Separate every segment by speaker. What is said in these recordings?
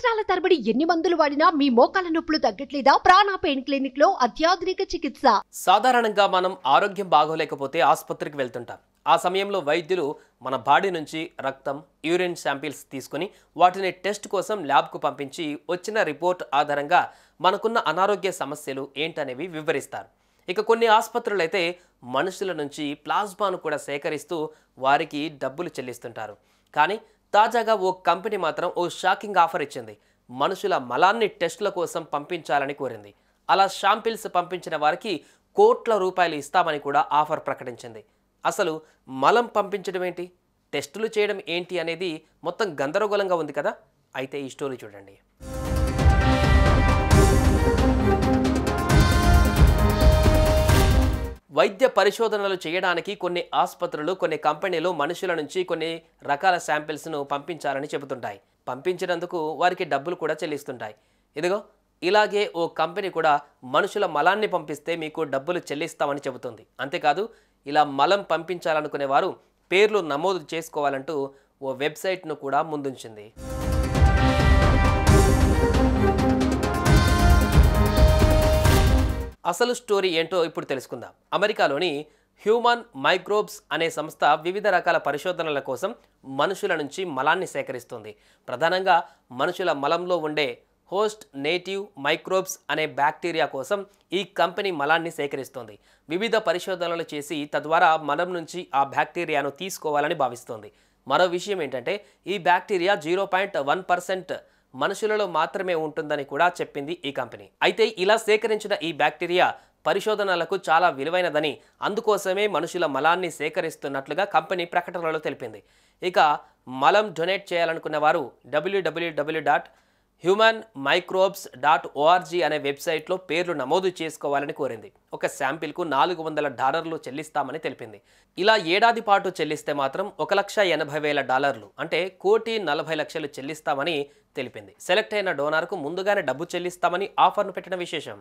Speaker 1: సంవత్సరాల తరబడి ఎన్ని మందులు వాడినా మీ మోకాల నొప్పులు తగ్గట్లేదా? ప్రాణ పెయిన్ క్లినిక్ లో అత్యాధునిక చికిత్స.
Speaker 2: సాధారణంగా మనం ఆరోగ్యం బాగోలేకపోతే ఆసుపత్రికి వెళ్తుంటాం. ఆ సమయంలో వైద్యులు మన బాడీ నుంచి రక్తం, యూరిన్ శాంపిల్స్ తీసుకుని వాటిని టెస్ట్ కోసం ల్యాబ్కు పంపించి వచ్చిన రిపోర్ట్ ఆధారంగా మనకున్న అనారోగ్య సమస్యలు ఏంటనేవి వివరిస్తారు. ఇక కొన్ని ఆసుపత్రులు అయితే మనుషుల నుంచి ప్లాస్మాను కూడా సేకరిస్తూ వారికి డబ్బులు చెల్లిస్తుంటారు. కానీ తాజాగా ఓ కంపెనీ మాత్రం ఓ షాకింగ్ ఆఫర్ ఇచ్చింది. మనుషుల మలాన్ని టెస్టుల కోసం పంపించాలని కోరింది. అలా శాంపిల్స్ పంపించిన వారికి కోట్ల రూపాయలు ఇస్తామని కూడా ఆఫర్ ప్రకటించింది. అసలు మలం పంపించడం ఏంటి, టెస్టులు చేయడం ఏంటి అనేది మొత్తం గందరగోళంగా ఉంది కదా. అయితే ఈ స్టోరీ చూడండి. వైద్య పరిశోధనలు చేయడానికి కొన్ని ఆసుపత్రులు, కొన్ని కంపెనీలు మనుషుల నుంచి కొన్ని రకాల శాంపిల్స్ను పంపించాలని చెబుతుంటాయి. పంపించినందుకు వారికి డబ్బులు కూడా చెల్లిస్తుంటాయి. ఇదిగో ఇలాగే ఓ కంపెనీ కూడా మనుషుల మలాన్ని పంపిస్తే మీకు డబ్బులు చెల్లిస్తామని చెబుతుంది. అంతేకాదు, ఇలా మలం పంపించాలనుకునే వారు పేర్లు నమోదు చేసుకోవాలంటూ ఓ వెబ్సైట్ను కూడా ముందుంచింది. అసలు స్టోరీ ఏంటో ఇప్పుడు తెలుసుకుందాం. అమెరికాలోని హ్యూమన్ మైక్రోబ్స్ అనే సంస్థ వివిధ రకాల పరిశోధనల కోసం మనుషుల నుంచి మలాన్ని సేకరిస్తుంది. ప్రధానంగా మనుషుల మలంలో ఉండే హోస్ట్ నేటివ్ మైక్రోబ్స్ అనే బ్యాక్టీరియా కోసం ఈ కంపెనీ మలాన్ని సేకరిస్తుంది. వివిధ పరిశోధనలు చేసి తద్వారా మలం నుంచి ఆ బ్యాక్టీరియాను తీసుకోవాలని భావిస్తోంది. మరో విషయం ఏంటంటే, ఈ బ్యాక్టీరియా 0.1% మనుషులలో మాత్రమే ఉంటుందని కూడా చెప్పింది ఈ కంపెనీ. అయితే ఇలా సేకరించిన ఈ బ్యాక్టీరియా పరిశోధనలకు చాలా విలువైనదని, అందుకోసమే మనుషుల మలాన్ని సేకరిస్తున్నట్లుగా కంపెనీ ప్రకటనలో తెలిపింది. ఇక మలం డొనేట్ చేయాలనుకున్న వారు www.humanmicrobes.org అనే వెబ్సైట్లో పేర్లు నమోదు చేసుకోవాలని కోరింది. ఒక శాంపిల్కు $400 చెల్లిస్తామని తెలిపింది. ఇలా ఏడాది పాటు చెల్లిస్తే మాత్రం $1,80,000 అంటే $1,40,00,000 చెల్లిస్తామని తెలిపింది. సెలెక్ట్ అయిన డోనార్కు ముందుగానే డబ్బు చెల్లిస్తామని ఆఫర్ను పెట్టిన విశేషం.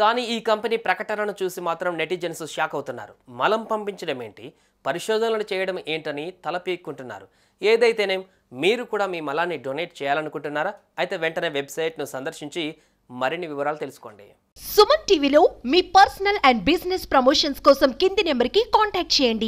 Speaker 2: కానీ ఈ కంపెనీ ప్రకటనను చూసి మాత్రం నెటిజన్స్ షాక్ అవుతున్నారు. మలం పంపించడం ఏంటి, పరిశోధనలు చేయడం ఏంటని తలపీక్కుంటున్నారు. ఏదైతేనేం మీరు కూడా మీ మలాన్ని డొనేట్ చేయాలనుకుంటున్నారా? అయితే వెంటనే వెబ్సైట్ను సందర్శించి మరిన్ని వివరాలు తెలుసుకోండి.
Speaker 1: సుమన్ టీవీలో మీ పర్సనల్ అండ్ బిజినెస్ ప్రమోషన్స్ కోసం కింది నెంబర్కి కాంటాక్ట్ చేయండి.